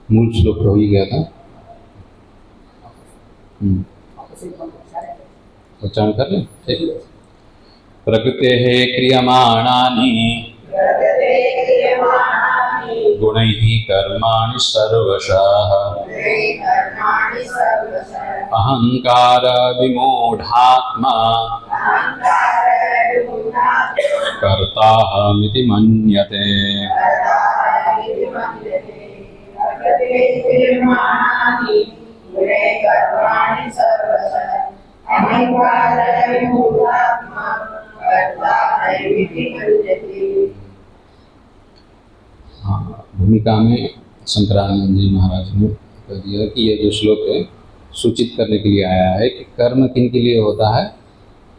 मूल श्लोक तो हो ही गया था। उच्चारण कर लें। ठीक। प्रकृतेः क्रियमाणानि गुणैः कर्माणि सर्वशः अहंकार विमूढ़ात्मा कर्ताहमिति मन्यते। भूमिका में शंकरानंद जी महाराज ने कह दिया कि यह जो श्लोक है सूचित करने के लिए आया है कि कर्म किन के लिए होता है,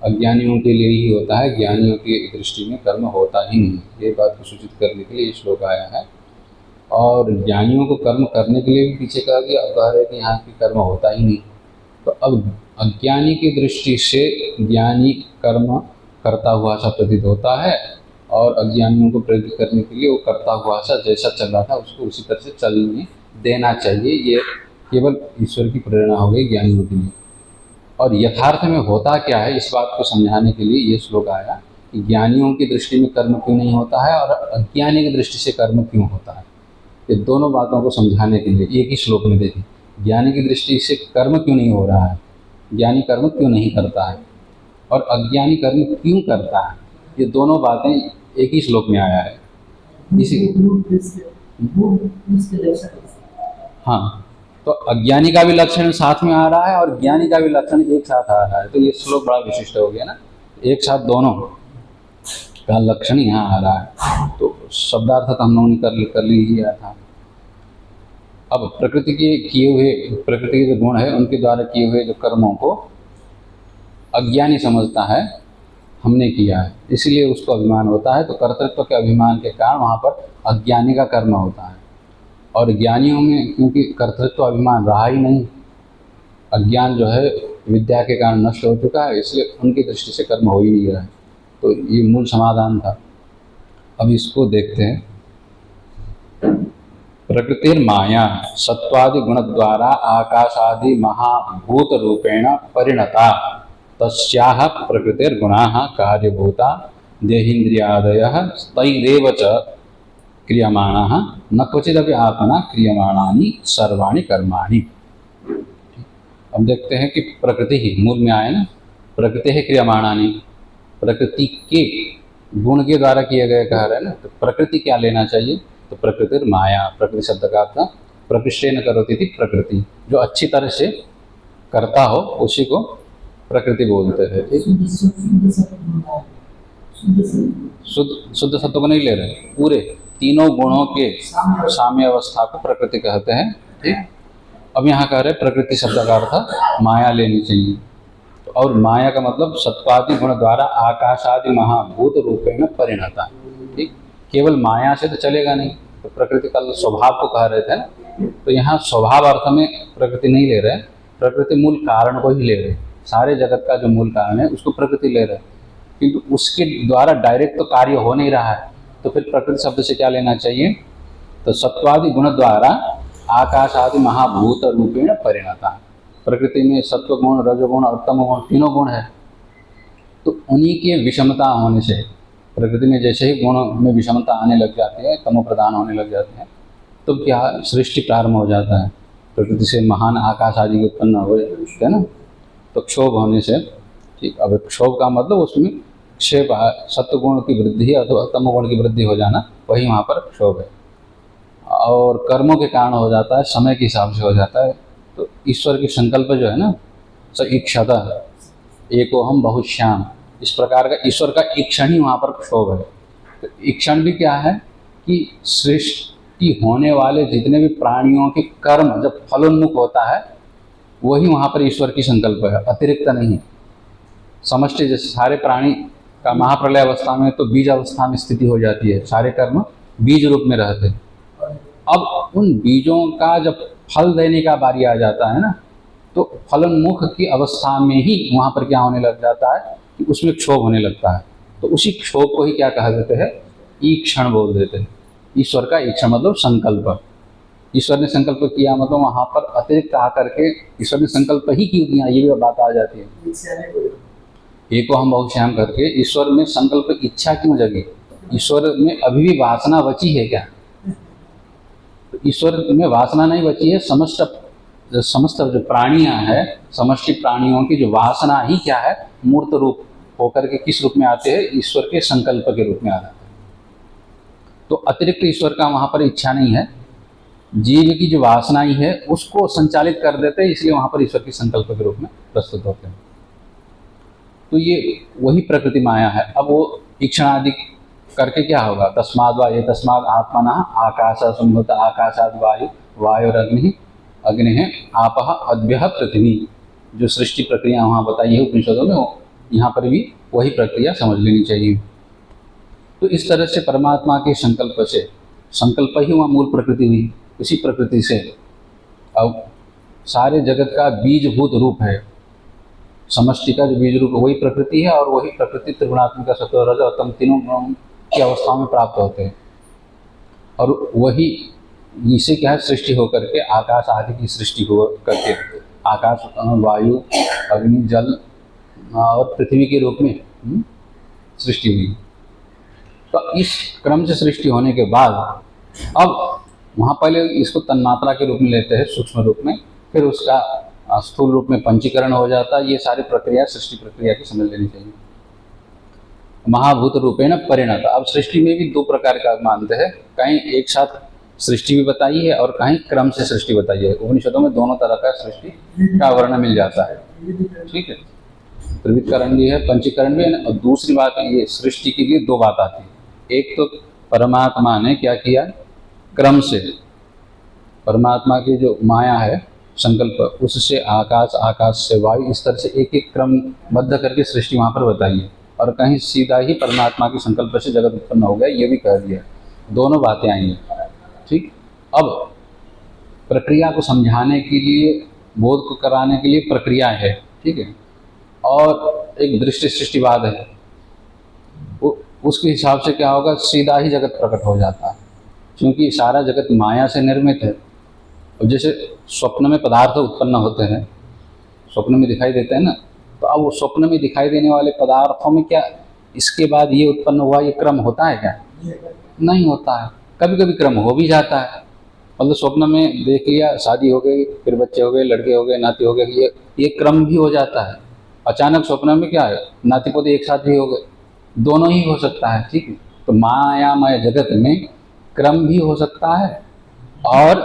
अज्ञानियों के लिए ही होता है, ज्ञानियों की दृष्टि में कर्म होता ही नहीं। ये बात को सूचित करने के लिए ये श्लोक आया है। और ज्ञानियों को कर्म करने के लिए भी पीछे कहा गया, अब कह रहे कि यहाँ की कर्म होता ही नहीं। तो अब अज्ञानी की दृष्टि से ज्ञानी कर्म करता हुआ सा प्रतीत होता है, और अज्ञानियों को प्रेरित करने के लिए वो करता हुआ सा जैसा चल रहा था उसको उसी तरह से चलने देना चाहिए। ये केवल ईश्वर की प्रेरणा हो गई ज्ञानियों के लिए। और यथार्थ में होता क्या है इस बात को समझाने के लिए ये श्लोक आया कि ज्ञानियों की दृष्टि में कर्म क्यों नहीं होता है और अज्ञानी की दृष्टि से कर्म क्यों होता है। ये दोनों बातों को समझाने के लिए एक ही श्लोक में देखिए, ज्ञानी की दृष्टि से कर्म क्यों नहीं हो रहा है, ज्ञानी कर्म क्यों नहीं करता है, और अज्ञानी कर्म क्यों करता है। ये दोनों बातें एक ही श्लोक में आया है। इसी हाँ, तो अज्ञानी का भी लक्षण साथ में आ रहा है और ज्ञानी का भी लक्षण एक साथ आ रहा है। तो ये श्लोक बड़ा विशिष्ट हो गया ना, एक साथ दोनों का लक्षण यहाँ आ रहा है। तो शब्दार्थ तो हम लोगों ने कर लिया था। अब प्रकृति के किए हुए, प्रकृति के जो गुण है उनके द्वारा किए हुए जो कर्मों को अज्ञानी समझता है हमने किया है, इसलिए उसको अभिमान होता है। तो कर्तृत्व के अभिमान के कारण वहाँ पर अज्ञानी का कर्म होता है। और ज्ञानियों में क्योंकि कर्तृत्व अभिमान रहा ही नहीं, अज्ञान जो है विद्या के कारण नष्ट हो चुका है, इसलिए उनकी दृष्टि से कर्म हो ही नहीं रहा है। तो ये मूल समाधान था। अब इसको देखते हैं। प्रकृतिर्माया सत्वादि गुण द्वारा आकाशादि महाभूत रूपेण परिणता तस्याः प्रकृतिर्गुणाः कार्यभूता देहेन्द्रियादयः तैरेव च क्रियमाणाः न क्वचिदपि आत्मना क्रियमाणानि सर्वाणि कर्माणि। अब देखते हैं कि प्रकृति ही मूल में आए ना, प्रकृति है क्रियमाणानि, प्रकृति के गुण के द्वारा किए गए कह रहे हैं ना। तो प्रकृति क्या लेना चाहिए, तो प्रकृतिर्माया, प्रकृति शब्द का अर्थ प्रकृष्टेन करोति थी, प्रकृति जो अच्छी तरह से करता हो उसी को प्रकृति बोलते हैं। ठीक, शुद्ध सत्व को नहीं ले रहे, पूरे तीनों गुणों के साम्य अवस्था को प्रकृति कहते हैं। ठीक, अब यहाँ कह रहे प्रकृति शब्द का अर्थ माया लेनी चाहिए। तो और माया का मतलब सत्वादि गुण द्वारा आकाशादि महाभूत रूपेण परिणता। ठीक, केवल माया से तो चलेगा नहीं, तो प्रकृति का स्वभाव को कह रहे थे ना। तो यहाँ स्वभाव अर्थ में प्रकृति नहीं ले रहे, प्रकृति मूल कारण को ही ले रहे। सारे जगत का जो मूल कारण है उसको प्रकृति ले रहे, किंतु उसके द्वारा डायरेक्ट तो कार्य हो नहीं रहा है। तो फिर प्रकृति शब्द से क्या लेना चाहिए, तो सत्वादि गुण द्वारा आकाश आदि महाभूत रूपेण परिणता। प्रकृति में सत्व गुण, रजोगुण और तम गुण तीनों गुण है। तो उन्हीं के विषमता होने से प्रकृति में जैसे ही गुण में विषमता आने लग जाती है, तमो प्रधान होने लग जाते हैं, तो क्या सृष्टि प्रारंभ हो जाता है। प्रकृति से महान आकाश आदि के उत्पन्न हो जाते हैं ना, तो क्षोभ होने से। ठीक, अब क्षोभ का मतलब उसमें क्षेप, सत्व गुण की वृद्धि अथवा तम गुण की वृद्धि हो जाना, वही वहाँ पर क्षोभ है। और कर्मों के कारण हो जाता है, समय के हिसाब से हो जाता है। तो ईश्वर की संकल्प जो है ना, स इक्षता एको हम बहुश्याम, इस प्रकार का ईश्वर का ईक्षण ही वहाँ पर क्षोभ है। तो ईक्षण भी क्या है कि सृष्टि होने वाले जितने भी प्राणियों के कर्म जब फलोन्मुख होता है वही वहाँ पर ईश्वर की संकल्प है, अतिरिक्त नहीं। समष्टि जैसे सारे प्राणी का महाप्रलय अवस्था में तो बीज अवस्था में स्थिति हो जाती है, सारे कर्म बीज रूप में रहते हैं। अब उन बीजों का जब फल देने का बारी आ जाता है ना, तो फलोन्मुख की अवस्था में ही वहाँ पर क्या होने लग जाता है कि उसमें क्षोभ होने लगता है। तो उसी क्षोभ को ही क्या कहा देते हैं, ईक्षण बोल देते हैं। ईश्वर का ईक्षण मतलब संकल्प। ईश्वर ने संकल्प किया मतलब वहाँ पर अतिरिक्त आकर के ईश्वर ने संकल्प ही क्यों किया, ये भी बात आ जाती है। एक को हम बहुश्याम करके ईश्वर में संकल्प इच्छा क्यों जगी, ईश्वर में अभी भी वासना बची है क्या? तो ईश्वर में वासना नहीं बची है, समस्त जो प्राणियां हैं, समष्टि प्राणियों की जो वासना ही क्या है, मूर्त रूप होकर के किस रूप में आते हैं, ईश्वर के संकल्प के रूप में आ जाते हैं। तो अतिरिक्त ईश्वर का वहाँ पर इच्छा नहीं है, जीव की जो वासना ही है उसको संचालित कर देते हैं, इसलिए वहाँ पर ईश्वर के संकल्प के रूप में प्रस्तुत होते हैं। तो ये वही प्रकृति माया है। अब वो ईक्षण आदि करके क्या होगा, तस्माद वा ये तस्माद आत्मना आकाशा संभूत आकाशाद वायु वायुरग्नि अग्नि है आपह अद्भ्य पृथ्वी, जो सृष्टि प्रक्रिया वहाँ बताई है उपनिषदों में, यहाँ पर भी वही प्रक्रिया समझ लेनी चाहिए। तो इस तरह से परमात्मा के संकल्प से, संकल्प ही वहाँ मूल प्रकृति हुई, उसी प्रकृति से अब सारे जगत का बीजभूत रूप है, समष्टि का जो बीज रूप वही प्रकृति है, और वही प्रकृति त्रिगुणात्मिका सत्व रज और तम तीनों गुणों की अवस्थाओं में प्राप्त होते हैं, और वही इसे क्या है सृष्टि होकर के आकाश आदि की सृष्टि हो करके आकाश वायु अग्नि जल और पृथ्वी के रूप में सृष्टि हुई। तो इस क्रम से सृष्टि होने के बाद अब वहाँ पहले इसको तन्मात्रा के रूप में लेते हैं सूक्ष्म रूप में, फिर उसका स्थूल रूप में पंचीकरण हो जाता है। ये सारी प्रक्रिया सृष्टि प्रक्रिया की समझ लेनी चाहिए। महाभूत रूपेण परिणत, अब सृष्टि में भी दो प्रकार का मानते हैं, कहीं एक साथ सृष्टि भी बताई है और कहीं क्रम से सृष्टि बताई है। उपनिषदों में दोनों तरह का सृष्टि का वर्णन मिल जाता है, ठीक है। त्रिविधकरण भी है, पंचीकरण भी है। और दूसरी बात ये सृष्टि के लिए दो बात आती है, एक तो परमात्मा ने क्या किया क्रम से, परमात्मा की जो माया है संकल्प, उससे आकाश, आकाश से वायु, इस तरह से एक एक क्रम बद्ध करके सृष्टि वहाँ पर बताई है। और कहीं सीधा ही परमात्मा के संकल्प से जगत उत्पन्न हो गया, ये भी कह दिया। दोनों बातें आई हैं, ठीक। अब प्रक्रिया को समझाने के लिए, बोध को कराने के लिए प्रक्रिया है, ठीक है, और एक दृष्टि सृष्टिवाद है। उसके हिसाब से क्या होगा, सीधा ही जगत प्रकट हो जाता है, क्योंकि सारा जगत माया से निर्मित है। और जैसे स्वप्न में पदार्थ उत्पन्न होते हैं, स्वप्न में दिखाई देते हैं ना, तो अब वो स्वप्न में दिखाई देने वाले पदार्थों में क्या इसके बाद ये उत्पन्न हुआ, ये क्रम होता है क्या? नहीं होता है। कभी कभी क्रम हो भी जाता है, मतलब स्वप्न में देख लिया शादी हो गई, फिर बच्चे हो गए, लड़के हो गए, नाती हो गए, ये क्रम भी हो जाता है। अचानक स्वप्न में क्या है, नाती पोते एक साथ भी हो गए, दोनों ही हो सकता है, ठीक है। तो मायामय जगत में क्रम भी हो सकता है और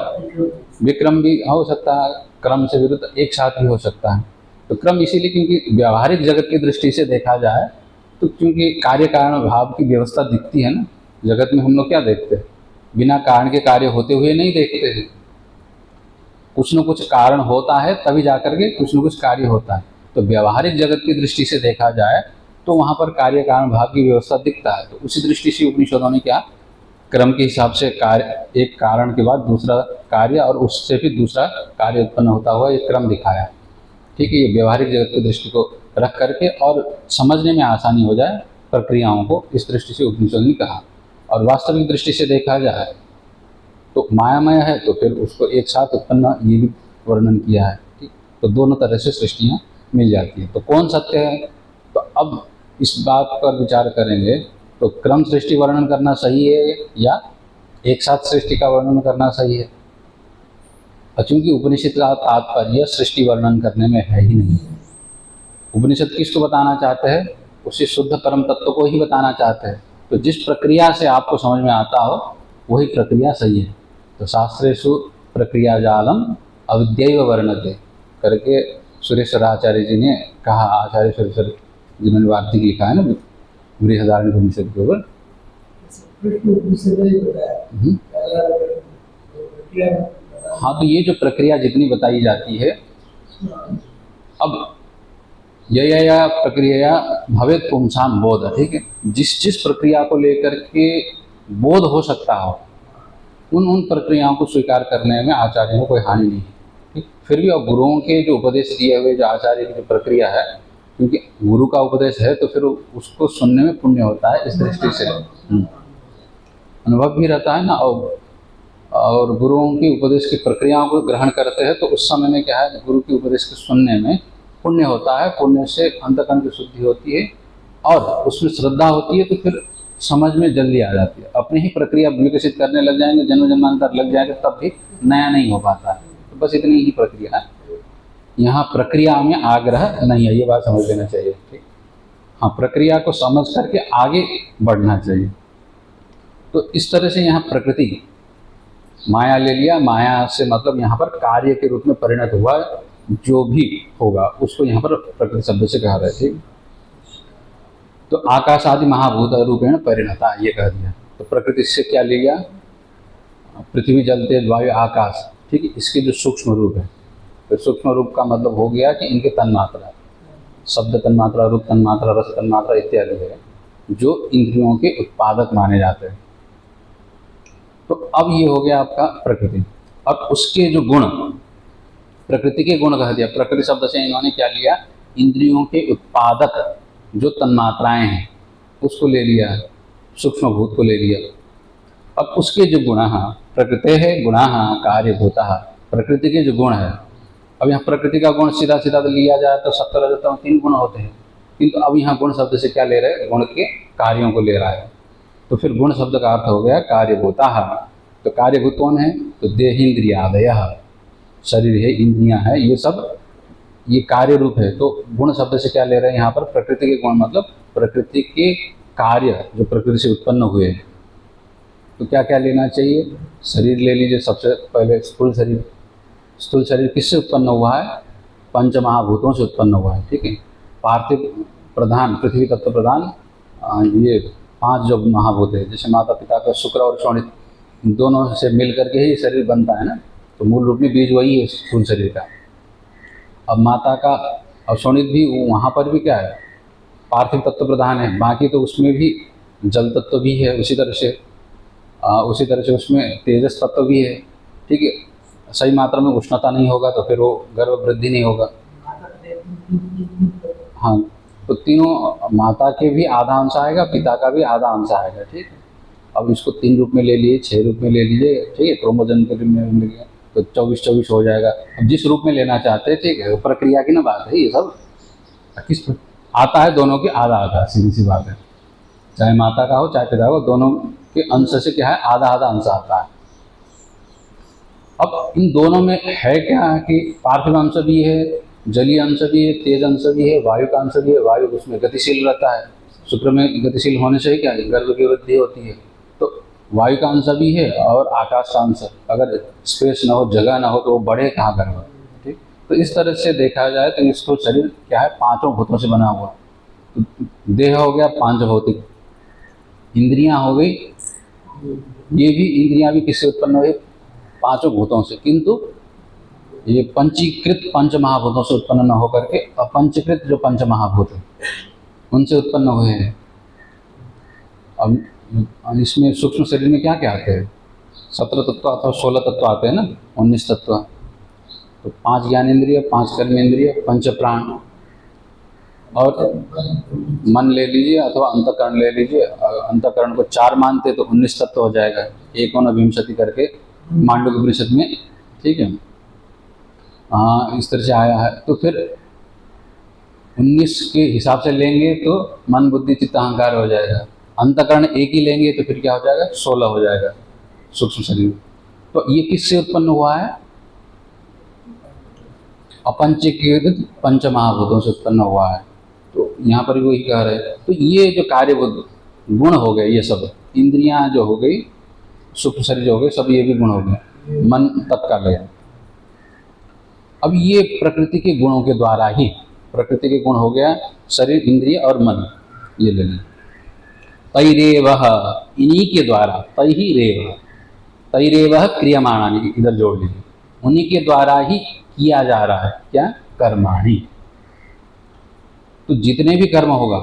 विक्रम भी हो सकता है, क्रम से विरुद्ध एक साथ भी हो सकता है। तो क्रम इसीलिए क्योंकि व्यावहारिक जगत की दृष्टि से देखा जाए तो, क्योंकि कार्य कारण भाव की व्यवस्था दिखती है ना जगत में, हम लोग क्या देखते हैं, बिना कारण के कार्य होते हुए नहीं देखते हैं। कुछ न कुछ कारण होता है तभी जाकर के कुछ न कुछ कार्य होता है। तो व्यावहारिक जगत की दृष्टि से देखा जाए तो वहाँ पर कार्य कारण भाव की व्यवस्था दिखता है। तो उसी दृष्टि से उपनिषदों ने क्या क्रम के हिसाब से कार्य, एक कारण के बाद दूसरा कार्य और उससे फिर दूसरा कार्य उत्पन्न होता हुआ एक क्रम दिखाया, ठीक है। ये व्यवहारिक जगत की दृष्टि को रख करके और समझने में आसानी हो जाए प्रक्रियाओं को, इस दृष्टि से उपनिषद ने कहा। और वास्तविक दृष्टि से देखा जाए तो मायामय है, तो फिर उसको एक साथ उत्पन्न ये भी वर्णन किया है, ठीक। तो दोनों तरह से सृष्टियाँ मिल जाती है। तो कौन सत्य है, तो अब इस बात पर विचार करेंगे तो क्रम सृष्टि वर्णन करना सही है या एक साथ सृष्टि का वर्णन करना सही है। क्योंकि उपनिषद का तात्पर्य सृष्टि वर्णन करने में है ही नहीं। उपनिषद किसको बताना चाहते हैं, उसी शुद्ध परम तत्व को ही बताना चाहते हैं। तो जिस प्रक्रिया से आपको समझ में आता हो वही प्रक्रिया सही है। तो शास्त्रेषु प्रक्रिया जालम अविद्यैव वर्णते करके सुरेश्वर आचार्य जी ने कहा, आचार्य सुरेश्वर जिन्होंने वार्तिक लिखा है ना बृहदारण्यक उपनिषद के ऊपर। हाँ, तो ये जो प्रक्रिया जितनी बताई जाती है, अब यया प्रक्रिया भवेत पुंसाम बोध, ठीक है। जिस प्रक्रिया को लेकर के बोध हो सकता हो उन प्रक्रियाओं को स्वीकार करने में आचार्य को कोई हानि नहीं है, ठीक। फिर भी अब गुरुओं के जो उपदेश दिए हुए जो आचार्य की जो प्रक्रिया है, क्योंकि गुरु का उपदेश है तो फिर उसको सुनने में पुण्य होता है, इस दृष्टि से अनुभव भी रहता है ना, और गुरुओं की उपदेश की प्रक्रियाओं को ग्रहण करते हैं, तो उस समय में क्या है, गुरु की उपदेश के सुनने में पुण्य होता है, पुण्य से अंतःकरण की शुद्धि होती है और उसमें श्रद्धा होती है, तो फिर समझ में जल्दी आ जाती है। अपनी ही प्रक्रिया विकसित करने लग जाएंगे, जन्म जन्मांतर लग जाएंगे, तब भी नया नहीं हो पाता है। तो बस इतनी ही प्रक्रिया है, यहाँ प्रक्रिया में आग्रह नहीं है, ये बात समझ लेना चाहिए। ठीक, हाँ, प्रक्रिया को समझ करके आगे बढ़ना चाहिए। तो इस तरह से यहाँ प्रकृति माया ले लिया, माया से मतलब यहाँ पर कार्य के रूप में परिणत हुआ, जो भी होगा उसको यहाँ पर प्रकृति शब्द से कहा रहे। ठीक, तो आकाश आदि महाभूत रूपेण परिणता, ये कह दिया। तो प्रकृति से क्या ले गया, पृथ्वी जल तेज वायु आकाश। ठीक है, इसके जो सूक्ष्म रूप है, तो सूक्ष्म रूप का मतलब हो गया कि इनके तन्मात्रा, शब्द तन्मात्रा, रूप तन्मात्रा, रस तन्मात्रा इत्यादि है, जो इंद्रियों के उत्पादक माने जाते हैं। तो अब ये हो गया आपका प्रकृति। अब उसके जो गुण, प्रकृति के गुण कह दिया। प्रकृति शब्द से इन्होंने क्या लिया, इंद्रियों के उत्पादक जो तन्मात्राएं हैं उसको ले लिया, सूक्ष्म भूत को ले लिया। अब उसके जो गुण, प्रकृति है गुण कार्यभूता, प्रकृति के जो गुण है। अब यहाँ प्रकृति का गुण सीधा सीधा तो लिया जाए तो 70 रजतम 3 गुण होते हैं, किंतु अब यहाँ गुण शब्द से क्या ले रहे हैं, गुण के कार्यों को ले रहा है। तो फिर गुण शब्द का अर्थ हो गया कार्यभूता। तो कार्यभूत कौन है, तो देहेन्द्रियादय, शरीर है, इंद्रियां है, ये सब ये कार्य रूप है। तो गुण शब्द से क्या ले रहे हैं यहाँ पर, प्रकृति के गुण, मतलब प्रकृति के कार्य जो प्रकृति से उत्पन्न हुए हैं। तो क्या क्या लेना चाहिए, शरीर ले लीजिए सबसे पहले, स्थूल शरीर। स्थूल शरीर किससे उत्पन्न हुआ है, पंच महाभूतों से उत्पन्न हुआ है। ठीक है, पार्थिव प्रधान, पृथ्वी तत्व प्रधान, ये 5 जो महाभूत है, जैसे माता पिता का शुक्र और शोणित, दोनों से मिल करके ही शरीर बनता है ना। तो मूल रूप में बीज वही है स्थूल शरीर का। अब माता का और शोणित भी, वहाँ पर भी क्या है, पार्थिव तत्व प्रधान है, बाकी तो उसमें भी जल तत्व भी है, उसी तरह से उसमें तेजस तत्व भी है। ठीक है, सही मात्रा में उष्णता नहीं होगा तो फिर वो गर्भ वृद्धि नहीं होगा। हाँ, तो तीनों, माता के भी आधा अंश आएगा, पिता का भी आधा अंश आएगा। ठीक है, अब इसको 3 रूप में ले लिए, 6 रूप में ले लीजिए। ठीक है, क्रोमोजन के रूप में ले लिया तो 24 हो जाएगा। अब जिस रूप में लेना चाहते हैं, ठीक है, प्रक्रिया की ना बात है, ये सब किस आता है, दोनों की आधा आधा, सीधी सी बात है। चाहे माता का हो चाहे पिता हो, दोनों के अंश से क्या है, आधा आधा अंश आता है। अब इन दोनों में है क्या कि पार्थिव अंश भी है, जलीय अंश भी है, तेज अंश भी है, वायु का अंश भी है। वायु उसमें गतिशील रहता है, शुक्र में गतिशील होने से ही क्या है, गर्भ की वृद्धि होती है। तो वायु का अंश भी है और आकाश का अंश। अगर स्पेस ना हो, जगह ना हो, तो वो बढ़े कहाँ गर्भ। ठीक, तो इस तरह से देखा जाए तो इसको शरीर क्या है, 5 भूतों से बना हुआ। तो देह हो गया 5 भौतिक, इंद्रियां हो गई, ये भी इंद्रियां भी किससे उत्पन्न हुई, 5 भूतों से, किंतु ये पंचीकृत 5 महाभूतों से उत्पन्न न होकर के अपंचीकृत जो 5 महाभूत है उनसे उत्पन्न हुए हैं। अब इसमें सूक्ष्म शरीर में क्या क्या आते हैं, 17 तत्व अथवा 16 तत्व आते हैं ना, 19 तत्व। तो 5 ज्ञानेंद्रिय, 5 कर्मेंद्रिय, 5 प्राण और मन ले लीजिए अथवा अंतःकरण ले लीजिए। अंतःकरण को 4 मानते तो 19 तत्व हो जाएगा, 1 करके मांडव्य उपनिषद में। ठीक है, हाँ, इस तरह से आया है। तो फिर 19 के हिसाब से लेंगे तो मन बुद्धि चित्त अहंकार हो जाएगा। अंतःकरण 1 ही लेंगे तो फिर क्या हो जाएगा, 16 हो जाएगा सूक्ष्म शरीर। तो ये किससे उत्पन्न हुआ है, अपंचीकृत 5 महाभूतों से उत्पन्न हुआ है। तो यहाँ पर भी वही कह रहे हैं। तो ये जो कार्यभूत गुण हो गए, ये सब इंद्रियां जो हो गई, सूक्ष्म शरीर जो हो गए, सब ये भी गुण हो गए, मन तत्काल गया। अब ये प्रकृति के गुणों के द्वारा ही, प्रकृति के गुण हो गया शरीर, इंद्रिय और मन, ये ले लें। तैरेवह, इन्हीं के द्वारा, तैरेवह क्रियमाणानि, इधर जोड़ लीजिए, उन्हीं के द्वारा ही किया जा रहा है क्या, कर्माणि। तो जितने भी कर्म होगा,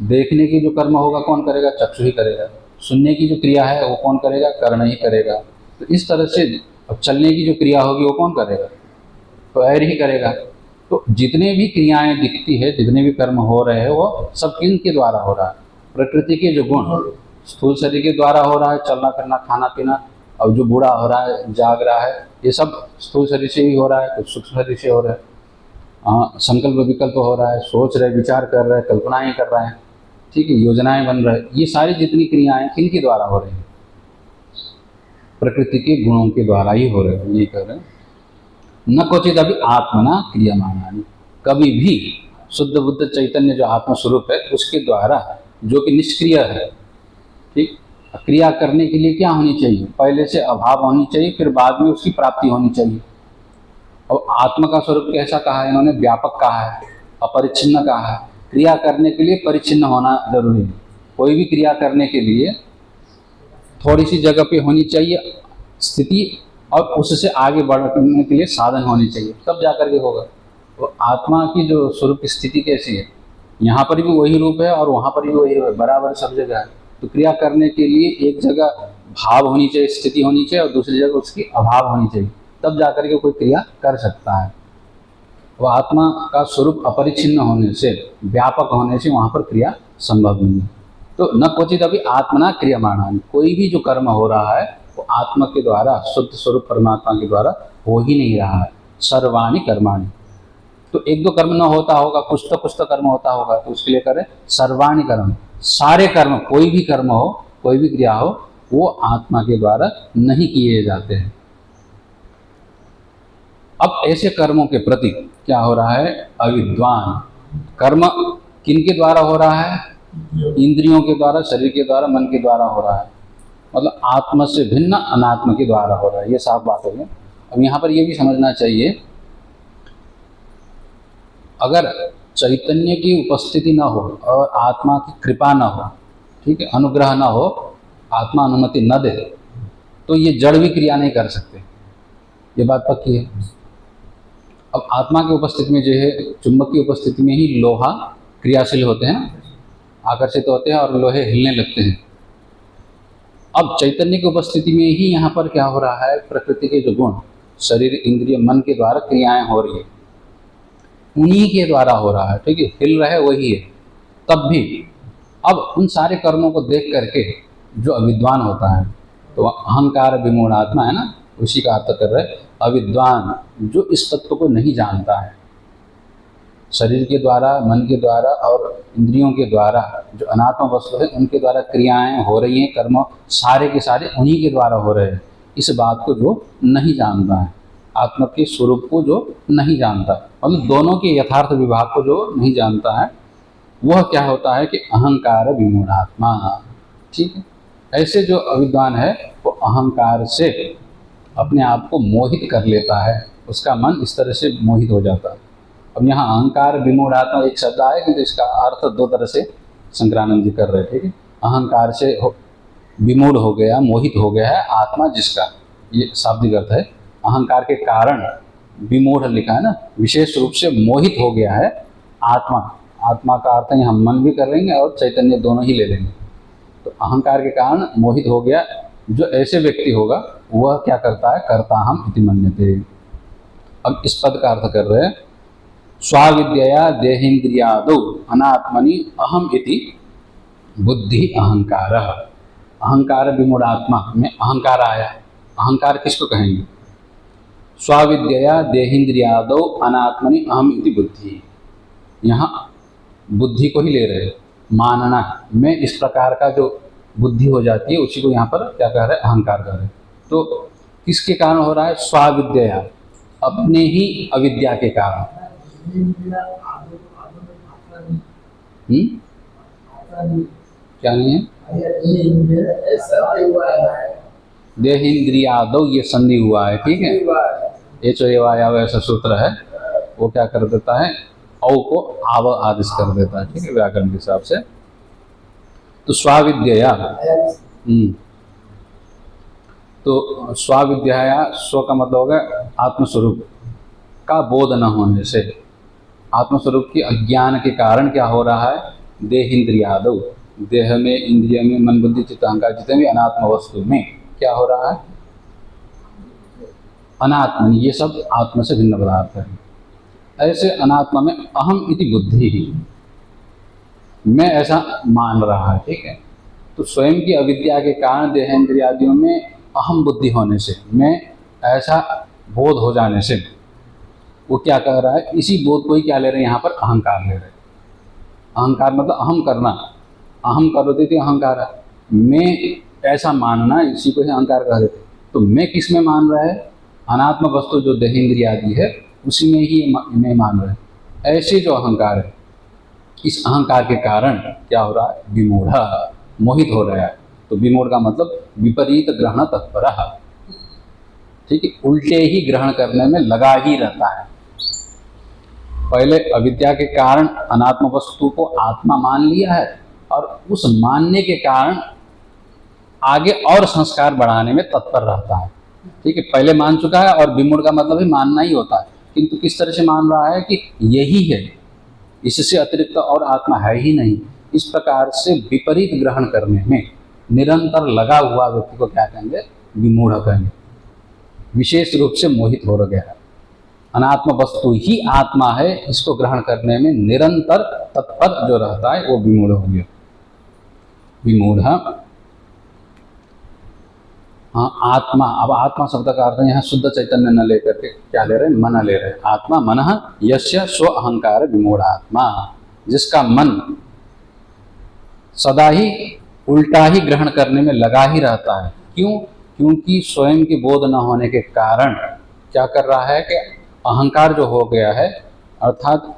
देखने की जो कर्म होगा कौन करेगा, चक्षु ही करेगा। सुनने की जो क्रिया है वो कौन करेगा, कर्ण ही करेगा। तो इस तरह से अब चलने की जो क्रिया होगी वो कौन करेगा, पैर ही करेगा। तो जितने भी क्रियाएं दिखती है, जितने भी कर्म हो रहे हैं, वो सब किनके द्वारा हो रहा है, प्रकृति के जो गुण, स्थूल शरीर के द्वारा हो रहा है, चलना फिरना, खाना पीना, अब जो बूढ़ा हो रहा है, जाग रहा है, ये सब स्थूल शरीर से ही हो रहा है, कुछ सूक्ष्म शरीर से हो रहा है। संकल्प विकल्प हो रहा है, सोच रहे, विचार कर रहे, कल्पनाएं कर रहे हैं, ठीक है, योजनाएं बन रहे, ये सारी जितनी क्रियाएं किनके द्वारा हो रही हैं? प्रकृति के गुणों के द्वारा ही हो रहे हैं, ये कर रहे हैं। न क्वचित अभी आत्मना क्रियमाणानि, कभी भी शुद्ध बुद्ध चैतन्य जो आत्मस्वरूप है उसके द्वारा, जो कि निष्क्रिय है, ठीक, क्रिया करने के लिए क्या होनी चाहिए? पहले से अभाव होनी चाहिए, फिर बाद में उसकी प्राप्ति होनी चाहिए। और आत्मा का स्वरूप कैसा कहा है इन्होंने? व्यापक कहा है, अपरिच्छिन्न कहा है। क्रिया करने के लिए परिच्छिन्न होना जरूरी है। कोई भी क्रिया करने के लिए थोड़ी सी जगह पे होनी चाहिए स्थिति, और उससे आगे बढ़ने के लिए साधन होने चाहिए, तब जाकर के होगा। तो आत्मा की जो स्वरूप की स्थिति कैसी है? यहाँ पर भी वही रूप है और वहाँ पर भी वही रूप है, बराबर सब जगह है। तो क्रिया करने के लिए एक जगह भाव होनी चाहिए, स्थिति होनी चाहिए, और दूसरी जगह उसकी अभाव होनी चाहिए, तब जाकर के कोई क्रिया कर सकता है। वह आत्मा का स्वरूप अपरिच्छिन्न होने से, व्यापक होने से वहाँ पर क्रिया संभव नहीं है। तो न क्वचित अभी आत्मना क्रियमाणानि, कोई भी जो कर्म हो रहा है वो आत्मा के द्वारा, शुद्ध स्वरूप परमात्मा के द्वारा हो ही नहीं रहा है। सर्वाणि कर्माणि, तो एक दो कर्म न होता होगा, कुछ तो कर्म होता होगा, तो उसके लिए करें सर्वाणि कर्म, सारे कर्म, कोई भी कर्म हो, कोई भी क्रिया हो, वो आत्मा के द्वारा नहीं किए जाते हैं। अब ऐसे कर्मों के प्रति क्या हो रहा है? अविद्वान कर्म किनके द्वारा हो रहा है? इंद्रियों के द्वारा, शरीर के द्वारा, मन के द्वारा हो रहा है। मतलब आत्मा से भिन्न अनात्मा के द्वारा हो रहा है, ये साफ बात हो गई। अब यहाँ पर ये भी समझना चाहिए, अगर चैतन्य की उपस्थिति न हो और आत्मा की कृपा न हो, ठीक है, अनुग्रह न हो, आत्मा अनुमति न दे, तो ये जड़ भी क्रिया नहीं कर सकते, ये बात पक्की है। अब आत्मा की उपस्थिति में जो है, चुंबक की उपस्थिति में ही लोहा क्रियाशील होते हैं, आकर्षित होते हैं और लोहे हिलने लगते हैं। अब चैतन्य की उपस्थिति में ही यहाँ पर क्या हो रहा है? प्रकृति के जो गुण, शरीर, इंद्रिय, मन के द्वारा क्रियाएं हो रही है, उन्हीं के द्वारा हो रहा है, ठीक है, हिल रहे वही है। तब भी अब उन सारे कर्मों को देख करके जो अविद्वान होता है, तो अहंकार विमूढ़ आत्मा है ना, उसी का अर्थ कर रहे अविद्वान, जो इस तत्व को नहीं जानता है, शरीर के द्वारा, मन के द्वारा और इंद्रियों के द्वारा जो अनात्मा वस्तु है उनके द्वारा क्रियाएं हो रही हैं, कर्म सारे के सारे उन्हीं के द्वारा हो रहे हैं, इस बात को जो नहीं जानता है, आत्मा के स्वरूप को जो नहीं जानता, मतलब दोनों के यथार्थ विभाग को जो नहीं जानता है, वह क्या होता है कि अहंकार विमूढ़ आत्मा, ठीक है। ऐसे जो अविद्वान है वो अहंकार से अपने आप को मोहित कर लेता है, उसका मन इस तरह से मोहित हो जाता है। अब यहाँ अहंकार विमूढ़ आत्मा एक शब्द आया, किंतु इसका अर्थ दो तरह से शंकरानंद जी कर रहे थे, ठीक है। अहंकार से विमूढ़ हो गया, मोहित हो गया है आत्मा, जिसका ये शाब्दिक अर्थ है। अहंकार के कारण विमूढ़ लिखा है ना, विशेष रूप से मोहित हो गया है आत्मा। आत्मा का अर्थ है हम मन भी कर लेंगे और चैतन्य दोनों ही ले लेंगे। तो अहंकार के कारण मोहित हो गया, जो ऐसे व्यक्ति होगा वह क्या करता है? कर्ता हम इति मन्यते। अब इस पद का अर्थ कर रहे हैं, स्वाविद्यया देहेन्द्रियादौ अनात्मनि अहम इति बुद्धि अहंकार। अहंकार विमूढ़ आत्मा में अहंकार आया। अहंकार किसको कहेंगे? स्वाविद्यया देहेन्द्रियादौ अनात्मनि अहम इति बुद्धि। यहाँ बुद्धि को ही ले रहे, मानना में इस प्रकार का जो बुद्धि हो जाती है उसी को यहाँ पर क्या कह रहे हैं? अहंकार कह रहे हैं। तो किसके कारण हो रहा है? स्वाविद्यया, अपने ही अविद्या के कारण। क्या नहीं है? देहेन्द्रियादौ ये संधि हुआ है, ठीक है। ये चोयवाया ऐसा सूत्र है, वो क्या कर देता है? औ को आव आदेश कर देता है, ठीक है, व्याकरण के हिसाब से। तो स्वाविद्यया, तो स्वाविद्यया, स्व का मतलब होगा आत्मस्वरूप का बोध न होने से, आत्मस्वरूप के अज्ञान के कारण क्या हो रहा है? देहेन्द्रियादौ, देह में, इंद्रिय में, मन बुद्धि चित्त अहंकार जितने भी अनात्म वस्तु में क्या हो रहा है? अनात्म, ये सब आत्मा से भिन्न पदार्थ है। ऐसे अनात्मा में अहम इति बुद्धि ही, मैं ऐसा मान रहा है, ठीक है। तो स्वयं की अविद्या के कारण देहेन्द्रियादियों में अहम बुद्धि होने से, मैं ऐसा बोध हो जाने से वो क्या कर रहा है, इसी बोध को ही क्या ले रहे हैं यहाँ पर, अहंकार ले रहे हैं। अहंकार मतलब अहम करना, अहम करोति थी अहंकार, मैं ऐसा मानना, इसी को ही अहंकार कह देते। तो मैं किस में मान रहा है, अनात्म वस्तु जो देहेंद्रिय आदि है उसी में ही मैं मान रहा है। ऐसे जो अहंकार है, इस अहंकार के कारण क्या हो रहा है, विमूढ़, मोहित हो रहा है। तो विमूढ़ का मतलब विपरीत ग्रहण तत्पर, ठीक है, उल्टे ही ग्रहण करने में लगा ही रहता है। पहले अविद्या के कारण अनात्म वस्तु को आत्मा मान लिया है और उस मानने के कारण आगे और संस्कार बढ़ाने में तत्पर रहता है, ठीक है। पहले मान चुका है और विमूढ़ का मतलब ही मानना ही होता है, किंतु किस तरह से मान रहा है कि यही है, इससे अतिरिक्त और आत्मा है ही नहीं। इस प्रकार से विपरीत ग्रहण करने में निरंतर लगा हुआ व्यक्ति को क्या कहेंगे, विमूढ़ कहेंगे। विशेष रूप से मोहित हो गया है, अनात्म वस्तु ही आत्मा है, इसको ग्रहण करने में निरंतर तत्पर जो रहता है वो विमूढ़ हो गया। विमूढ़, हाँ आत्मा, अब आत्मा शब्द का अर्थ यहाँ शुद्ध चैतन्य न लेकर के क्या ले रहे हैं, मन ले रहे हैं। आत्मा मन यस्य स्व अहंकार विमूढ़ आत्मा, जिसका मन सदा ही उल्टा ही ग्रहण करने में लगा ही रहता है। क्यों? क्योंकि स्वयं की बोध न होने के कारण क्या कर रहा है कि अहंकार जो हो गया है, अर्थात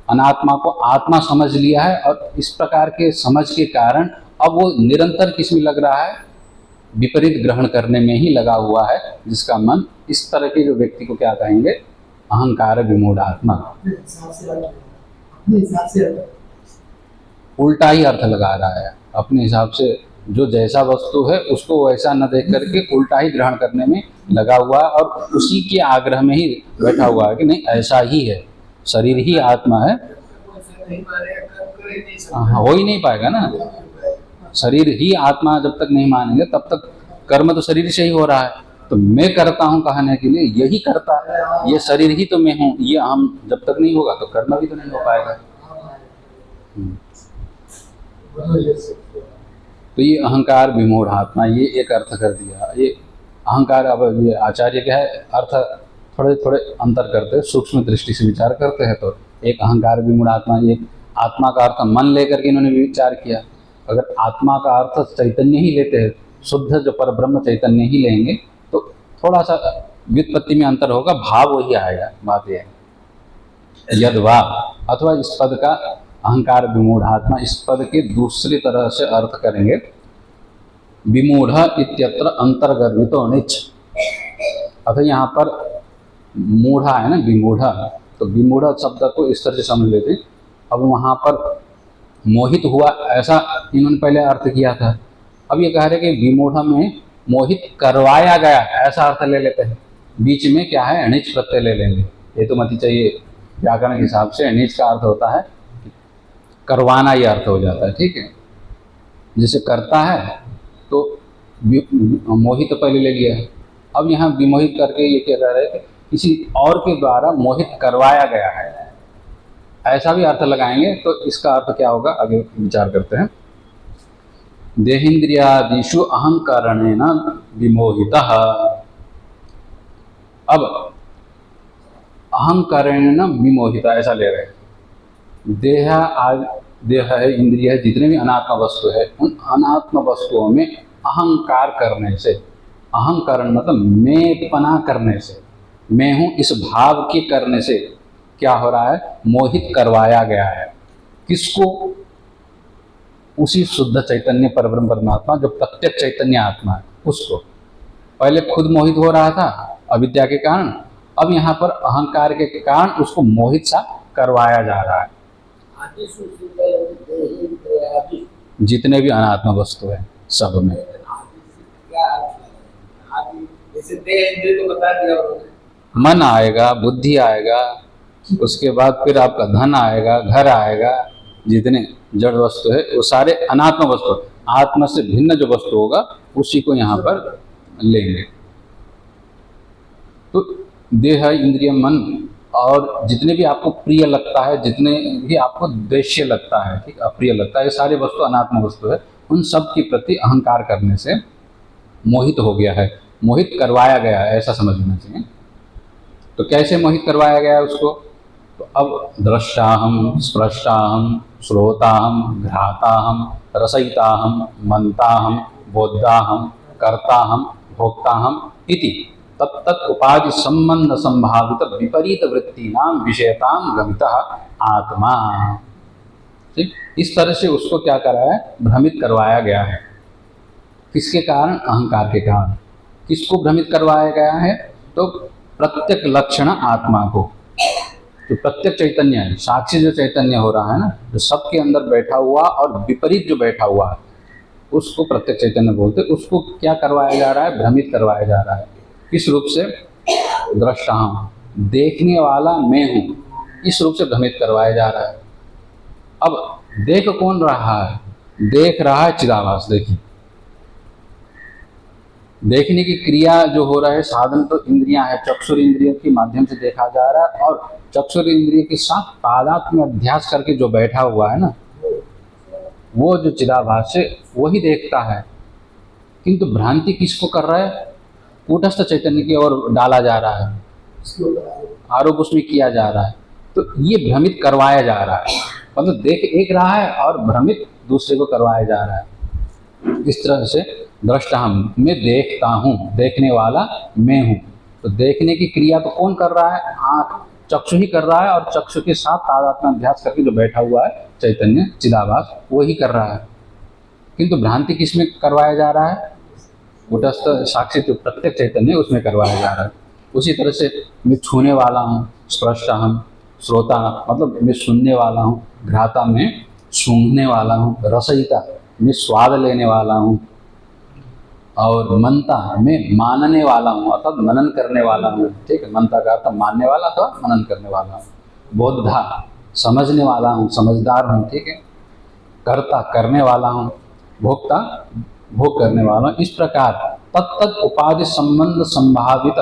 अनात्मा को आत्मा समझ लिया है, और इस प्रकार के समझ के कारण अब वो निरंतर किस में लग रहा है, विपरीत ग्रहण करने में ही लगा हुआ है, जिसका मन इस तरह के जो व्यक्ति को क्या कहेंगे, अहंकार विमूढ़ आत्मा। उल्टा ही अर्थ लगा रहा है अपने हिसाब से, जो जैसा वस्तु है उसको वैसा न देख करके उल्टा ही ग्रहण करने में लगा हुआ है, और उसी के आग्रह में ही बैठा हुआ है कि नहीं ऐसा ही है, शरीर ही आत्मा है। हाँ, हो ही नहीं पाएगा ना, शरीर ही आत्मा जब तक नहीं मानेंगे तब तक कर्म तो शरीर से ही हो रहा है। तो मैं करता हूँ कहने के लिए यही करता है, ये शरीर ही तो मैं हूँ, ये हम जब तक नहीं होगा तो कर्म भी तो नहीं हो पाएगा। तो ये अहंकार विमूढ़ आत्मा, ये एक अर्थ कर दिया। ये अहंकार, अब ये आचार्य क्या है, अर्थ थोड़े थोड़े अंतर करते हैं, सूक्ष्म दृष्टि से विचार करते हैं। तो एक अहंकार विमूढ़ आत्मा, ये आत्मा का अर्थ मन लेकर के इन्होंने विचार किया। अगर आत्मा का अर्थ चैतन्य ही लेते हैं, शुद्ध जो पर ब्रह्म चैतन्य ही लेंगे, तो थोड़ा सा व्युत्पत्ति में अंतर होगा, भाव वही आएगा। बात यह है यद्वा, अथवा इस पद का अहंकार विमूढ़ आत्मा, इस पद के दूसरी तरह से अर्थ करेंगे, विमूढ़ इत्यत्र अंतर्गर्भितो निच। अतः यहाँ पर मूढ़ा है ना, विमूढ़ा, तो विमूढ़ शब्द को इस तरह से समझ लेते। अब वहाँ पर मोहित हुआ ऐसा इन्होंने पहले अर्थ किया था, अब ये कह रहे कि विमूढ़ में मोहित करवाया गया ऐसा अर्थ ले लेते हैं। बीच में क्या है, अनिच प्रत्यय ले लेंगे। ये तो मत ही चाहिए, व्याकरण के हिसाब से अनिच का अर्थ होता है करवाना, ये अर्थ हो जाता है, ठीक है। जैसे करता है तो मोहित तो पहले ले लिया है, अब यहाँ विमोहित करके ये क्या कह रहे हैं कि किसी और के द्वारा मोहित करवाया गया है, ऐसा भी अर्थ लगाएंगे। तो इसका अर्थ क्या होगा, आगे विचार करते हैं। देहेन्द्रियादिषु अहंकारेण विमोहितः। अब अहंकारेण विमोहिता ऐसा ले रहे हैं। देह है, इंद्रिय है, जितने भी अनात्म वस्तु है, उन अनात्म वस्तुओं में अहंकार करने से, अहंकरण मतलब मैं पना करने से, मैं हूँ इस भाव के करने से क्या हो रहा है, मोहित करवाया गया है। किसको? उसी शुद्ध चैतन्य परब्रह्म परमात्मा जो प्रत्यक्ष चैतन्य आत्मा है, उसको। पहले खुद मोहित हो रहा था अविद्या के कारण, अब यहाँ पर अहंकार के कारण उसको मोहित सा करवाया जा रहा है। जितने भी अनात्म वस्तु है सब में, मन आएगा, बुद्धि आएगा, उसके बाद फिर आपका धन आएगा, घर आएगा, जितने जड़ वस्तु है वो सारे अनात्म वस्तु, आत्मा से भिन्न जो वस्तु होगा उसी को यहाँ पर लेंगे। तो देह, इंद्रिय, मन और जितने भी आपको प्रिय लगता है, जितने भी आपको द्वेष्य लगता है, ठीक, अप्रिय लगता है, ये सारे वस्तु अनात्म वस्तु है। उन सब के प्रति अहंकार करने से मोहित हो गया है। मोहित करवाया गया, ऐसा समझ लेना चाहिए। तो कैसे मोहित करवाया गया उसको? तो अब द्रष्टाहम, स्प्रष्टाहम, श्रोताहम, घ्राताहम, रसयिताहम, मंताहम, बोद्धाहम, कर्ताहम, भोक्ताहम इति तत्तत् उपाधि संबंध संभावित विपरीत वृत्ति नाम विषयताम गमितः आत्मा। ठीक, इस तरह से उसको क्या करा है? भ्रमित करवाया गया है। किसके कारण? अहंकार के कारण। किसको भ्रमित करवाया गया है? तो प्रत्यक लक्षण आत्मा को, जो प्रत्यक चैतन्य है, साक्षी जो चैतन्य हो रहा है ना, जो सबके अंदर बैठा हुआ और विपरीत जो बैठा हुआ है, उसको प्रत्यक चैतन्य बोलते। उसको क्या करवाया जा रहा है? भ्रमित करवाया जा रहा है। किस रूप से? दृष्टा हूँ, देखने वाला मैं हूँ, इस रूप से भ्रमित करवाया जा रहा है। अब देख कौन रहा है? देख रहा है चिदाभास। देखिए, देखने की क्रिया जो हो रहा है, साधन तो इंद्रियां है, चक्षुर इंद्रिय के माध्यम से देखा जा रहा है, और चक्षुर इंद्रिय के साथ तादात्म्य अध्यास करके जो बैठा हुआ है ना, वो जो चिदाभास है वही देखता है। किंतु भ्रांति किसको कर रहा है? कूटस्थ चैतन्य की ओर डाला जा रहा है, आरोप उसमें किया जा रहा है। तो ये भ्रमित करवाया जा रहा है, मतलब देख एक रहा है और भ्रमित दूसरे को करवाया जा रहा है। इस तरह से दृष्टा हम, मैं देखता हूँ, देखने वाला मैं हूँ। तो देखने की क्रिया तो कौन कर रहा है? आँख, चक्षु ही कर रहा है, और चक्षु के साथ तादात्म्य अभ्यास करके जो बैठा हुआ है चैतन्य चिदाभास, वो ही कर रहा है। किंतु भ्रांति किसमें करवाया जा रहा है? कूटस्थ साक्षी जो प्रत्यक्ष चैतन्य, उसमें करवाया जा रहा है। उसी तरह से मैं छूने वाला हूँ, स्प्रष्टा हम, श्रोता मतलब मैं सुनने वाला हूँ, घ्राता मैं सूंघने वाला हूँ, रसयिता मैं स्वाद लेने वाला हूँ, और मनता मैं मानने वाला हूँ, अर्थात मनन करने वाला हूँ। ठीक है, मनता का अर्थ मानने वाला अथवा मनन करने वाला हूँ। बोद्धा समझने वाला हूँ, समझदार हूँ। ठीक है, कर्ता करने वाला हूँ, भोक्ता भोग करने वाला हूँ। इस प्रकार तत्तत् उपाधि संबंध संभावित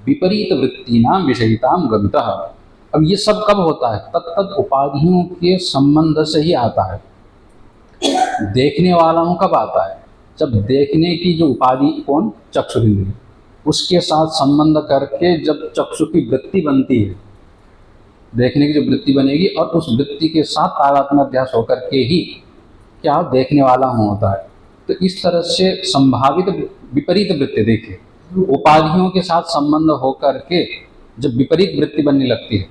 विपरीत वृत्ति नाम विषयिताम गमितः। अब ये सब कब होता है? तत्तत् उपाधियों के संबंध से ही आता है। देखने वाला हूँ कब आता है? जब देखने की जो उपाधि कौन? चक्षु इंद्रिय, उसके साथ संबंध करके जब चक्षु की वृत्ति बनती है, देखने की जो वृत्ति बनेगी, और उस वृत्ति के साथ तादात्म्य अध्यास होकर के ही क्या देखने वाला हूँ होता है। तो इस तरह से संभावित विपरीत वृत्ति, देखिए उपाधियों के साथ संबंध होकर के जब विपरीत वृत्ति बनने लगती है।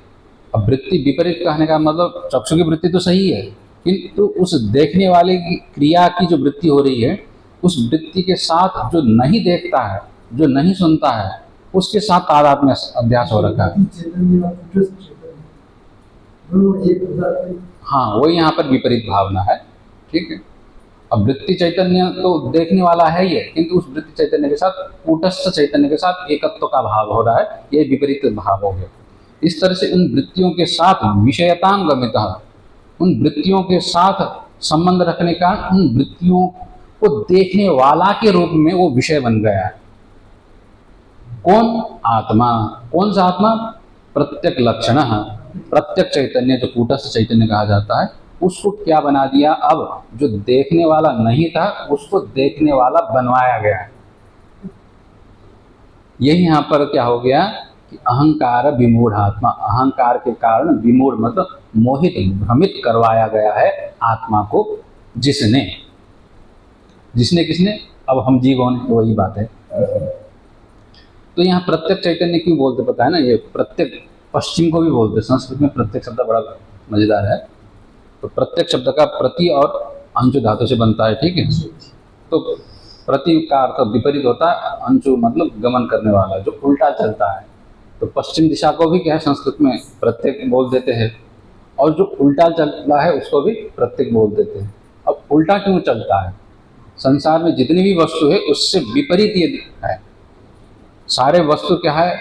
अब वृत्ति विपरीत कहने का मतलब चक्षु की वृत्ति तो सही है, किंतु उस देखने वाले की क्रिया की जो वृत्ति हो रही है, उस वृत्ति के साथ जो नहीं देखता है, जो नहीं सुनता है, उसके साथ तादात्म्य अध्यास हो रखा है। हाँ, वो यहाँ पर विपरीत भावना है। ठीक है, अब वृत्ति चैतन्य तो देखने वाला है ये, किंतु उस वृत्ति चैतन्य के साथ कूटस्थ चैतन्य के साथ एकत्व का भाव हो रहा है, ये विपरीत भाव हो गया। इस तरह से उन वृत्तियों के साथ विषयताम गमितः, उन वृत्तियों के साथ संबंध रखने का, उन वृत्तियों को देखने वाला के रूप में वो विषय बन गया है। कौन? आत्मा। कौन सा आत्मा? प्रत्यक लक्षण, प्रत्यक चैतन्य, जो कूटस्थ चैतन्य कहा जाता है, उसको क्या बना दिया? अब जो देखने वाला नहीं था, उसको देखने वाला बनवाया गया है। यही यहाँ पर क्या हो गया कि अहंकार विमूढ़ आत्मा, अहंकार के कारण विमूढ़ मतलब मोहित, भ्रमित करवाया गया है आत्मा को। जिसने किसने? अब हम जीव होने, वही बात है। तो यहाँ प्रत्यक चैतन्य क्यों बोलते पता है ना? ये प्रत्यक पश्चिम को भी बोलते, संस्कृत में प्रत्यक शब्द बड़ा मजेदार है। तो प्रत्यक शब्द का प्रति और अंशु धातु से बनता है। ठीक है, तो प्रति का अर्थ विपरीत होता है, अंशु मतलब गमन करने वाला, जो उल्टा चलता है। तो पश्चिम दिशा को भी क्या है, संस्कृत में प्रत्यक बोल देते हैं, और जो उल्टा चल रहा है उसको भी प्रत्यक बोल देते हैं। अब उल्टा क्यों चलता है? संसार में जितनी भी वस्तु है उससे विपरीत ये है। सारे वस्तु क्या है?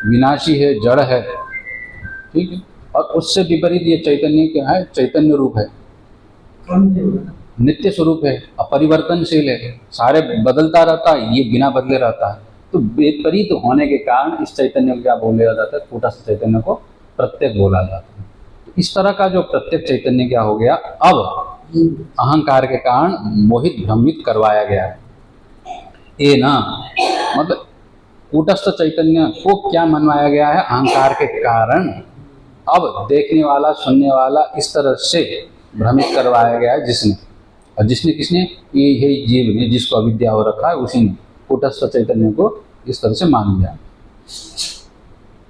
विनाशी है, जड़ है। ठीक है, और उससे विपरीत ये चैतन्य क्या है? चैतन्य रूप है, नित्य स्वरूप है, अपरिवर्तनशील है, सारे बदलता रहता है, ये बिना बदले रहता है। तो विपरीत होने के कारण इस चैतन्य को क्या बोला जाता है? कूटस्थ चैतन्य को प्रत्यक बोला जाता है। तो इस तरह का जो प्रत्यक चैतन्य क्या हो गया? अब अहंकार के कारण मोहित भ्रमित करवाया गया है। ए ना मतलब कूटस्थ चैतन्य को क्या मनवाया गया है? अहंकार के कारण अब देखने वाला सुनने वाला इस तरह से भ्रमित करवाया गया है जिसने, और जिसने किसने? ये यही जीव ने, जिसको अविद्या हो रखा है, उसी ने कूटस्थ चैतन्य को इस तरह से मान लिया।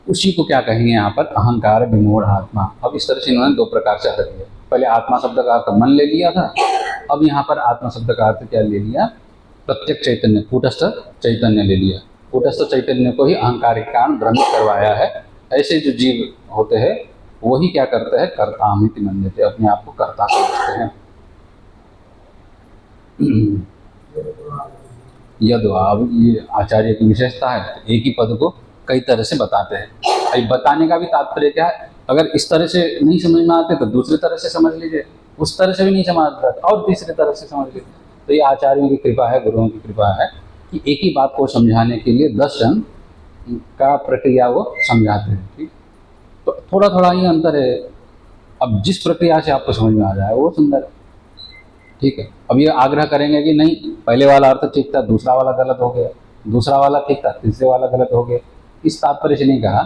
उसी को क्या कहेंगे यहाँ पर? अहंकार विमूढ़ आत्मा। अब इस तरह से इन्होंने दो प्रकार से अर्थ लिया। पहले आत्मा शब्द का अर्थ मन ले लिया था, अब यहाँ पर आत्मा शब्द का अर्थ क्या ले लिया? प्रत्येक चैतन्य, कूटस्थ चैतन्य ले लिया। कूटस्थ चैतन्य को ही अहंकार के कारण भ्रमित करवाया है। ऐसे जो जीव होते हैं वही क्या करते हैं? कर्तामिति मन्यते, अपने आप को कर्ता समझते हैं। अब ये आचार्य की विशेषता है, एक ही पद को कई तरह से बताते हैं। अब बताने का भी तात्पर्य क्या है? अगर इस तरह से नहीं समझ में आते तो दूसरी तरह से समझ लीजिए, उस तरह से भी नहीं समझ आता और तीसरी तरह से समझ लीजिए। तो ये आचार्यों की कृपा है, गुरुओं की कृपा है कि एक ही बात को समझाने के लिए 10 जन का प्रक्रिया वो समझाते हैं। ठीक, तो थोड़ा थोड़ा ही अंतर है। अब जिस प्रक्रिया से आपको समझ में आ जाए वो सुंदर है। ठीक है, अब ये आग्रह करेंगे कि नहीं पहले वाला अर्थ ठीक था, दूसरा वाला गलत हो गया, दूसरा वाला ठीक था, तीसरे वाला गलत हो गया, इस तात्पर्य से नहीं कहा।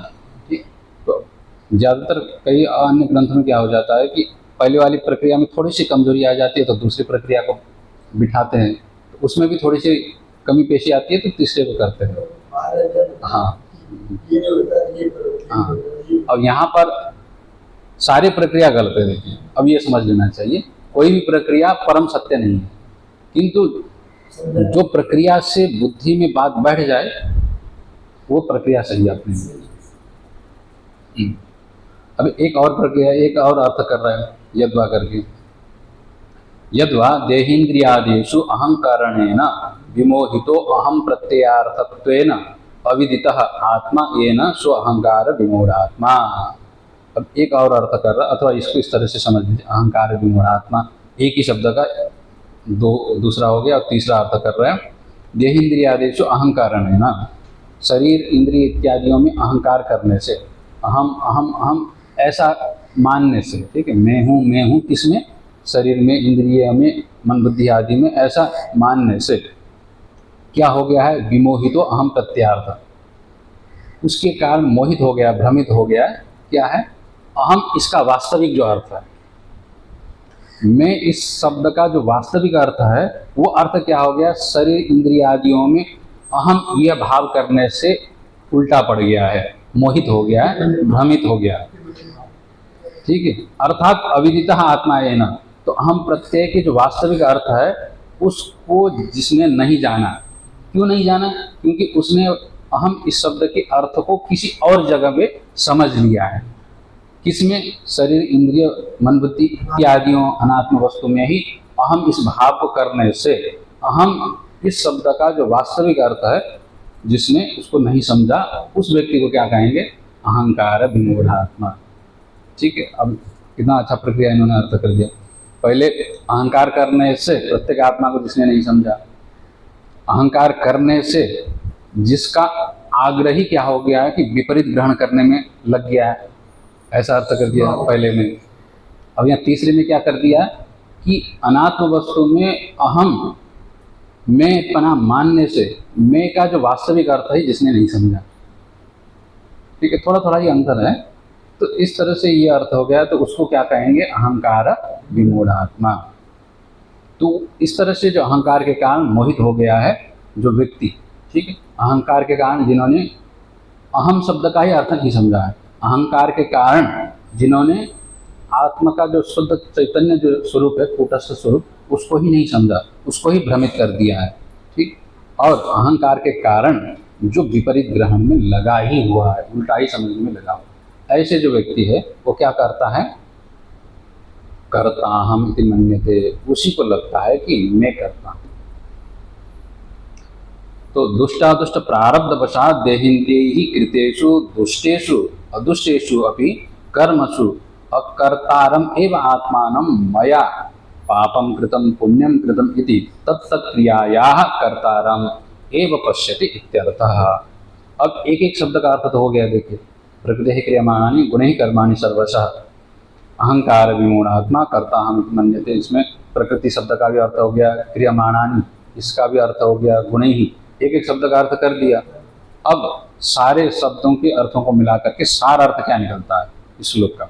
ठीक, तो ज़्यादातर कई अन्य ग्रंथों में क्या हो जाता है कि पहले वाली प्रक्रिया में थोड़ी सी कमजोरी आ जाती है तो दूसरी प्रक्रिया को बिठाते हैं, तो उसमें भी थोड़ी सी कमी पेशी आती है तो तीसरे को करते हैं। हाँ हाँ, अब यहाँ पर सारी प्रक्रिया गलत है। देखिए, अब ये समझ लेना चाहिए कोई भी प्रक्रिया परम सत्य नहीं है, किंतु जो प्रक्रिया से बुद्धि में बात बैठ जाए वो प्रक्रिया सही अपने में। अब एक और प्रक्रिया, एक और अर्थ कर रहे हैं यद्वा करके। यद्वा देहेन्द्रियादिषु अहंकारणेन विमोहितो अहम प्रत्ययार्थत्वेन अविदितः आत्मा येन स्व अहंकार विमूढ़ात्मा। अब एक और अर्थ कर रहा, अथवा इसको इस तरह से समझ लीजिए, अहंकार विमूढ़ात्मा एक ही शब्द का दूसरा हो गया और तीसरा अर्थ कर रहे हैं। देहेन्द्रियादिषु अहंकारणेन, शरीर इंद्रिय इत्यादियों में अहंकार करने से, अहम अहम अहम ऐसा मानने से। ठीक है, मैं हूँ किसमें? शरीर में, इंद्रिय में, मन बुद्धि आदि में ऐसा मानने से क्या हो गया है? विमोहितो अहम प्रत्यार्थ, उसके कारण मोहित हो गया, भ्रमित हो गया। क्या है? अहम इसका वास्तविक जो अर्थ है, मैं इस शब्द का जो वास्तविक अर्थ है वो अर्थ क्या हो गया? शरीर इंद्रिय आदियों में अहम यह भाव करने से उल्टा पड़ गया है, मोहित हो गया है, भ्रमित हो गया। ठीक है, अर्थात अविदितः आत्मा येन, तो अहम प्रत्यय के जो वास्तविक अर्थ है उसको जिसने नहीं जाना। क्यों नहीं जाना? क्योंकि उसने अहम इस शब्द के अर्थ को किसी और जगह में समझ लिया है। किसमें? शरीर इंद्रिय मन बुद्धि इत्यादियों अनात्म वस्तु में ही अहम इस भाव को करने से अहम इस शब्द का जो वास्तविक अर्थ है जिसने उसको नहीं समझा, उस व्यक्ति को क्या कहेंगे? अहंकार विमूढ़ात्मा। ठीक है, अब कितना अच्छा प्रक्रिया इन्होंने अर्थ कर दिया। पहले अहंकार करने से प्रत्येक आत्मा को जिसने नहीं समझा, अहंकार करने से जिसका आग्रही क्या हो गया है कि विपरीत ग्रहण करने में लग गया है, ऐसा अर्थ कर दिया पहले में। अब यहाँ तीसरे में क्या कर दिया कि अनात्म वस्तु में अहम मैं पना मानने से मैं का जो वास्तविक अर्थ है जिसने नहीं समझा। ठीक है, थोड़ा थोड़ा ये अंतर है। तो इस तरह से ये अर्थ हो गया, तो उसको क्या कहेंगे? अहंकार विमूढ़ात्मा। तो इस तरह से जो अहंकार के कारण मोहित हो गया है जो व्यक्ति, ठीक है, अहंकार के कारण जिन्होंने अहम शब्द का ही अर्थ नहीं समझा है, अहंकार के कारण जिन्होंने आत्मा का जो शुद्ध चैतन्य जो स्वरूप है, कूटस्थ स्वरूप, उसको ही नहीं समझा, उसको ही भ्रमित कर दिया है। ठीक, और अहंकार के कारण जो विपरीत ग्रहण में लगा ही हुआ है, उल्टा ही समझने में लगा हुआ, ऐसे जो व्यक्ति है वो क्या करता है? कर्ता हम इति मन्यते, उसी को लगता है कि मैं करता हूँ। तो दुष्टादुष्ट प्रारब्ध वशात देहिन्द्रियैहि कृतेषु दुष्टेषु अदुष्टेषु अपि कर्मसु अकर्तारम एव आत्मानं मया पापम कृतम पुण्यम कृतम इति तत्तत्क्रियायाः कर्तारम एव पश्यति इत्यर्थः। अब एक एक शब्द का अर्थ तो हो गया। देखिए, प्रकृति क्रियमाणानि गुणैः कर्माणि सर्वशः, अहंकार विमूढ़ात्मा कर्ता हम मन्यते, इसमें प्रकृति शब्द का भी अर्थ हो गया, क्रियमाणानि इसका भी अर्थ हो गया, गुणैः एक एक शब्द का अर्थ कर दिया। अब सारे शब्दों के अर्थों को मिलाकर के सार अर्थ क्या निकलता है इस श्लोक का।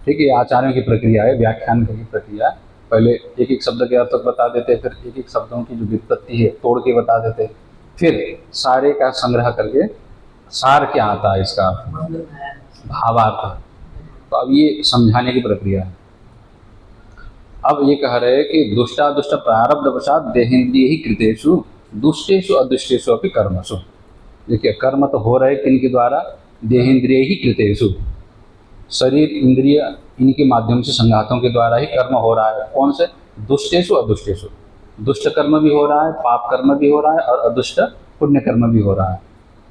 ठीक है, आचार्यों की प्रक्रिया है, व्याख्यान की प्रक्रिया। पहले एक एक शब्द के अर्थ बता देते, फिर एक एक शब्दों की जो व्युत्पत्ति है तोड़ के बता देते, फिर सारे का संग्रह करके सार क्या आता है इसका भावार्थ। तो अब ये समझाने की प्रक्रिया है। अब ये कह रहे हैं कि दुष्टादुष्ट प्रारब्धवशात देहेन्द्रिय ही कृतेषु दुष्टेषु अदुष्टेषु अपि कर्मसु। देखिए, कर्म तो हो रहे किन के द्वारा, देहेन्द्रिय ही कृतेषु, शरीर इंद्रिय इनके माध्यम से संघातों के द्वारा ही कर्म हो रहा है। कौन से, दुष्टेषु अदुष्टेषु। दुष्ट कर्म भी हो रहा है, पाप कर्म भी हो रहा है, और अदुष्ट पुण्य कर्म भी हो रहा है।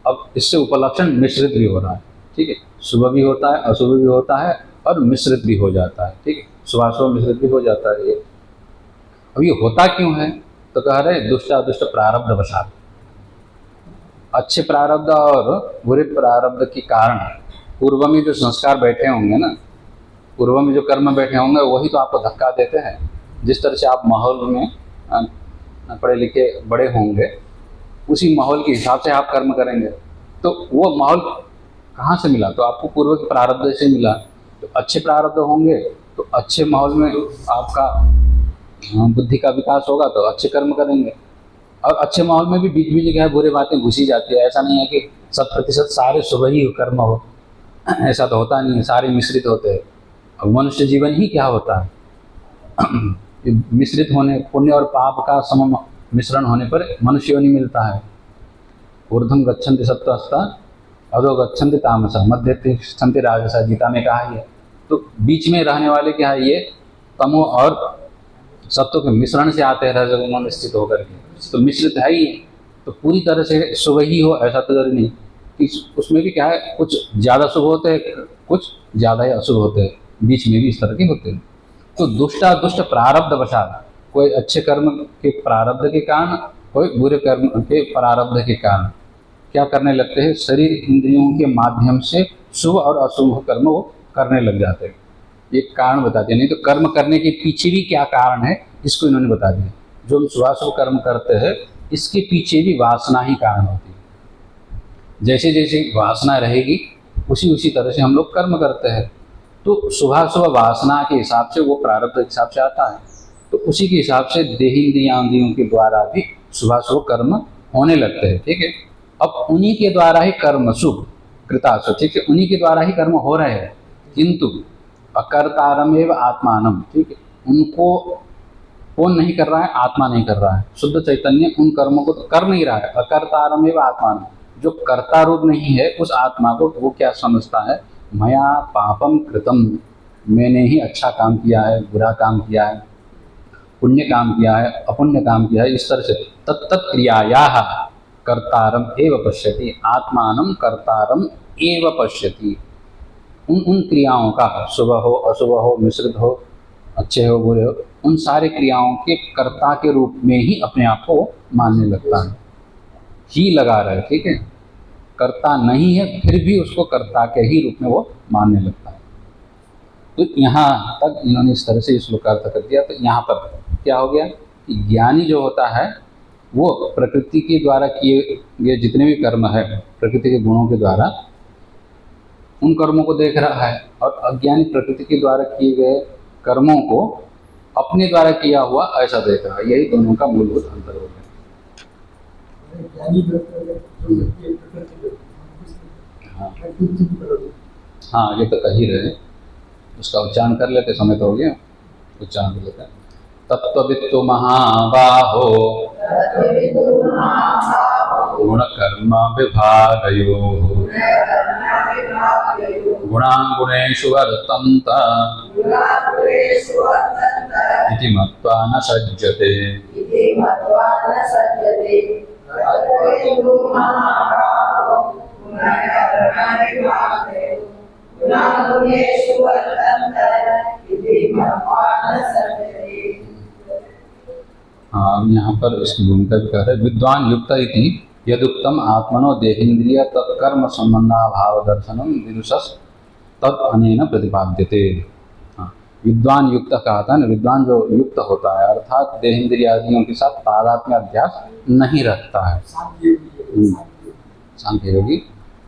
अब इससे उपलक्षण मिश्रित भी हो रहा है। ठीक है, शुभ भी होता है, अशुभ भी होता है, और मिश्रित भी हो जाता है। ठीक है, शुभाशुभ मिश्रित भी हो जाता है। ये अब ये होता क्यों है, तो कह रहे दुष्ट अदुष्ट प्रारब्ध वशात। अच्छे प्रारब्ध और बुरे प्रारब्ध के कारण पूर्व में जो संस्कार बैठे होंगे ना, पूर्व में जो कर्म बैठे होंगे, वही तो आपको धक्का देते हैं। जिस तरह से आप माहौल में पढ़े लिखे बड़े होंगे, उसी माहौल के हिसाब से आप कर्म करेंगे। तो वो माहौल कहाँ से मिला, तो आपको पूर्व के प्रारब्ध से मिला। तो अच्छे प्रारब्ध होंगे तो अच्छे माहौल में आपका बुद्धि का विकास होगा, तो अच्छे कर्म करेंगे। और अच्छे माहौल में भी बीच बीच क्या है, बुरी बातें घुसी जाती है। ऐसा नहीं है कि 100% सारे शुभ ही कर्म हो, ऐसा तो होता नहीं है, सारे मिश्रित होते हैं। अब मनुष्य जीवन ही क्या होता है, मिश्रित होने, पुण्य और पाप का सम मिश्रण होने पर मनुष्य योनि मिलता है। ऊर्ध्वं गच्छन्ति सत्त्वस्ता अधो गच्छन्ति तामसा मध्य तिष्ठन्ति राजसा, गीता में कहा है। तो बीच में रहने वाले क्या है, ये तमो और सत्व के मिश्रण से आते हैं रजोगुण में स्थित होकर के, तो मिश्रित है ही। तो पूरी तरह से शुभ ही हो ऐसा तो जरूरी नहीं, उसमें भी क्या है, कुछ ज़्यादा शुभ होते हैं, कुछ ज़्यादा ही अशुभ होते हैं, बीच में भी इस तरह के होते हैं। तो दुष्टादुष्ट प्रारब्ध वशात, कोई अच्छे कर्म के प्रारब्ध के कारण, कोई बुरे कर्म के प्रारब्ध के कारण क्या करने लगते हैं, शरीर इंद्रियों के माध्यम से शुभ और अशुभ कर्म वो करने लग जाते हैं। ये कारण बताते हैं, नहीं तो कर्म करने के पीछे भी क्या कारण है इसको इन्होंने बता दिया। जो हम शुभाशुभ कर्म करते हैं इसके पीछे भी वासना ही कारण होती है। जैसे जैसे वासना रहेगी उसी तरह से हम लोग कर्म करते हैं। तो शुभाशुभ वासना के हिसाब से वो प्रारब्ध के हिसाब से आता है, तो उसी के हिसाब से देहेन्द्रियांदियों के द्वारा भी शुभाशुभ कर्म होने लगते हैं। ठीक है, अब उन्हीं के द्वारा ही कर्म शुभ कृताशु, ठीक है, उन्हीं के द्वारा ही कर्म हो रहे हैं, किंतु अकर्तारमेव आत्मानम। ठीक है, उनको कौन नहीं कर रहा है, आत्मा नहीं कर रहा है। शुद्ध चैतन्य उन कर्मों को तो कर नहीं रहा है। अकर्तारमेव आत्मानम, जो कर्ता रूप नहीं है उस आत्मा को वो क्या समझता है, मया पापम कृतम, मैंने ही अच्छा काम किया है, बुरा काम किया है, पुण्य काम किया है, अपुण्य काम किया है। इस तरह से तत्त क्रियायाः कर्तारम एव पश्यति, आत्मानं कर्तारम एव पश्यति। उन क्रियाओं का, शुभ हो अशुभ हो मिश्रित हो अच्छे हो बुरे हो, उन सारे क्रियाओं के कर्ता के रूप में ही अपने आप को मानने लगता है, ही लगा रहे। ठीक है, कर्ता नहीं है फिर भी उसको कर्ता के ही रूप में वो मानने लगता है। तो यहाँ तक इन्होंने इस तरह से इस श्लोक का अर्थ कर दिया। तो यहाँ पर क्या हो गया कि ज्ञानी जो होता है वो प्रकृति के द्वारा किए गए जितने भी कर्म है, प्रकृति के गुणों के द्वारा उन कर्मों को देख रहा है, और अज्ञानी प्रकृति के द्वारा किए गए कर्मों को अपने द्वारा किया हुआ ऐसा देख रहा है। यही दोनों का मूलभूत अंतर हो गया। हाँ, ये तो कह ही रहे, उसका उच्चारण कर लेते, समय तो हो गया, उच्चारण कर लेते हैं। तत्त्ववित्तु महाबाहो गुणकर्म विभागयोः गुणांगुणेषु वर्तन्त इति मत्वा न सज्जते। हाँ, यहाँ पर इसकी भूमिका भी कह रहे हैं। विद्वान युक्त इति यदुक्तम आत्मनो देहेन्द्रिय तत्कर्म संबंधाभाव दर्शनम विदुषस् तद अनेन प्रतिपाद्यते। हाँ, विद्वान युक्त कहा था ना, विद्वान जो युक्त होता है अर्थात देहेन्द्रियादियों के साथ तादात्म्य अध्यास नहीं रखता है, सांख्य योगी।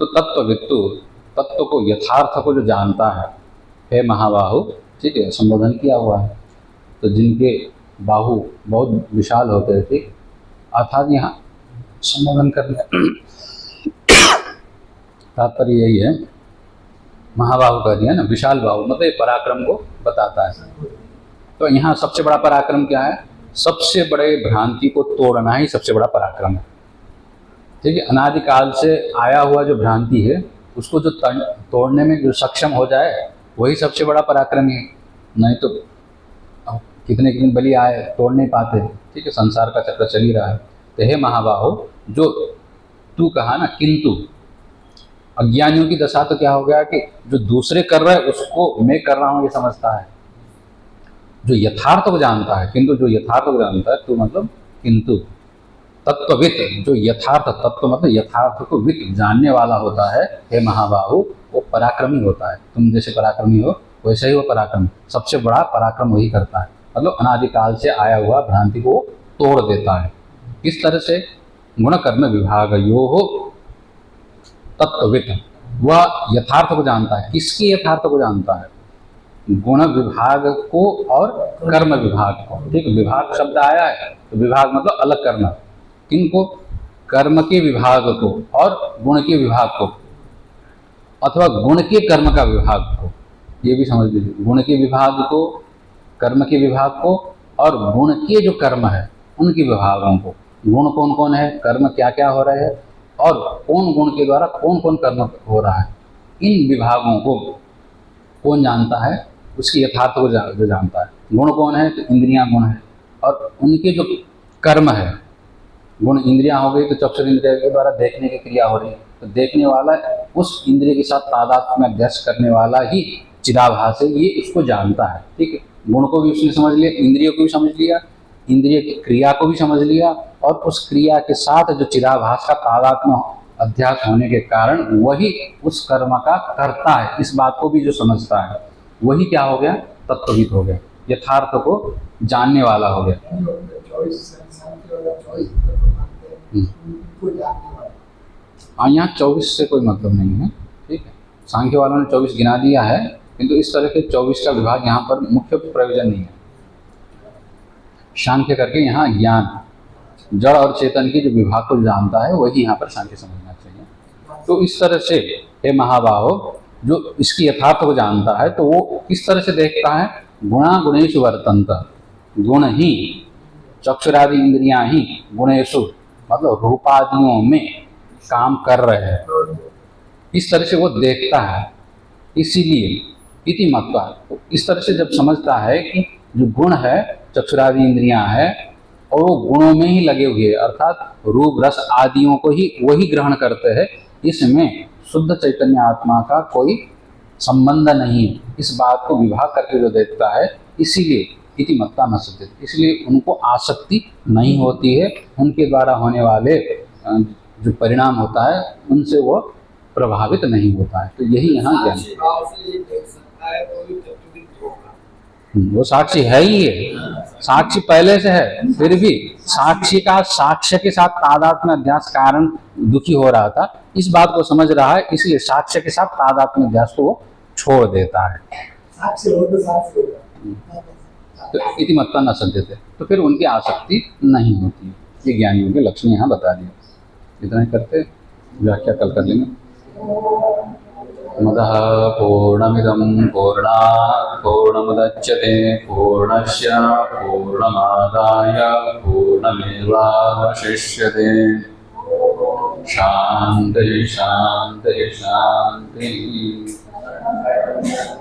तो तत्ववित्तु, तत्व को, यथार्थ को जो जानता है, हे महाबाहु, ठीक है, संबोधन किया हुआ है। तो जिनके बाहु बहुत विशाल होते थे, अर्थात यहाँ संबोधन करने तात्पर्य यही है, महाबाहु कह दिया ना, विशाल बाहु मतलब ये पराक्रम को बताता है। तो यहाँ सबसे बड़ा पराक्रम क्या है? सबसे बड़े भ्रांति को तोड़ना ही सबसे बड़ा पराक्रम है, ठीक है। अनादिकाल से आया हुआ जो भ्रांति है, उसको जो तोड़ने में जो सक्षम हो जाए, वही सबसे बड़ा पराक्रम है। नहीं तो कितने कितने बलि आए, तोड़ नहीं पाते, ठीक है, संसार का चक्र चल ही रहा है। तो हे महाबाहो, जो तू कहा ना किंतु, अज्ञानियों की दशा तो क्या हो गया कि जो दूसरे कर रहे हैं उसको मैं कर रहा हूँ ये समझता है। जो यथार्थ को जानता है, किंतु जो यथार्थ को जानता है, तो मतलब किंतु तत्ववित, जो यथार्थ, तत्व मतलब यथार्थ को वित जानने वाला होता है, हे महाबाहु, वो पराक्रमी होता है। तुम जैसे पराक्रमी हो वैसे ही वो पराक्रम, सबसे बड़ा पराक्रम वही करता है। मतलब अनादिकाल से आया हुआ भ्रांति को तोड़ देता है। किस तरह से? गुण कर्म विभाग यो हो तत्ववित, वह यथार्थ को जानता है। किसकी यथार्थ को जानता है? गुण विभाग को और कर्म विभाग को, ठीक। विभाग शब्द आया है तो विभाग मतलब अलग करना। किनको? कर्म के विभाग को और गुण के विभाग को, अथवा गुण के कर्म का विभाग को, ये भी समझ लीजिए। गुण के विभाग को, कर्म के विभाग को, और गुण के जो कर्म है उनके विभागों को। गुण कौन कौन है, कर्म क्या क्या हो रहे हैं, और कौन गुण के द्वारा कौन कौन कर्म हो रहा है, इन विभागों को कौन जानता है? उसकी यथार्थ को जो जानता है। गुण कौन है? तो इंद्रियां गुण है, और उनके जो कर्म है, गुण इंद्रियां हो गई तो चक्षुर इंद्रिय के द्वारा देखने की क्रिया हो रही है, तो देखने वाला उस इंद्रिय के साथ तादात्म्य में अभ्यास करने वाला ही चिदाभास है, ये इसको जानता है, ठीक है। गुण को भी उसने समझ लिया, इंद्रियों को भी समझ लिया, इंद्रिय की क्रिया को भी समझ लिया, और उस क्रिया के साथ जो चिदाभास का तादात्म्य अध्यास होने के कारण वही उस कर्म का करता है, इस बात को भी जो समझता है, वही क्या हो गया? तत्वविद हो गया, यथार्थ को जानने वाला हो गया। हाँ, यहाँ 24 से कोई मतलब नहीं है, ठीक है। सांख्य वालों ने 24 गिना दिया है, किंतु इस तरह के 24 का विभाग यहाँ पर मुख्य प्रयोजन नहीं है। सांख्य करके यहाँ ज्ञान, जड़ और चेतन की जो विभाग को जानता है, वही यहाँ पर सांख्य समझना चाहिए। तो इस तरह से हे महाबाहो, जो इसकी यथार्थ को जानता है, तो वो किस तरह से देखता है? गुणा गुणेषु वर्तन्त, गुण ही, चक्षुरादि इंद्रियां ही गुणेषु मतलब रूपादियों में काम कर रहे हैं, इस तरह से वो देखता है। इसीलिए इति मत्वा, तो इस तरह से जब समझता है कि जो गुण है, चक्षुरादि इंद्रियां है, और वो गुणों में ही लगे हुए, अर्थात रूप रस आदियों को ही वही ग्रहण करते हैं, इसमें शुद्ध चैतन्य आत्मा का कोई संबंध नहीं है, इस बात को विभाग करके जो देखता है, इसीलिए इति मत्ता न सत्य, इसलिए उनको आसक्ति नहीं होती है, उनके द्वारा होने वाले जो परिणाम होता है उनसे वो प्रभावित नहीं होता है। तो यही यहाँ ज्ञान, वो साक्षी है ही है, साक्षी पहले से है, फिर भी साक्षी का साक्ष्य के साथ तादात्म्य अध्यास कारण दुखी हो रहा था, इस बात को समझ रहा है, इसलिए साक्ष्य के साथ तादात्म्य अध्यास को वो छोड़ देता है। तो इति मत्ता न सज्जते, तो फिर उनकी आसक्ति नहीं होती है। ये ज्ञानियों के लक्षण यहाँ बता दिए। इतना ही करते, व्याख्या कल कर लेंगे। मदः पूर्णमिदं पूर्णात् पूर्णमुदच्यते पूर्णस्य पूर्णमादाय पूर्णमेवावशिष्यते। शान्तिः शान्तिः शान्तिः।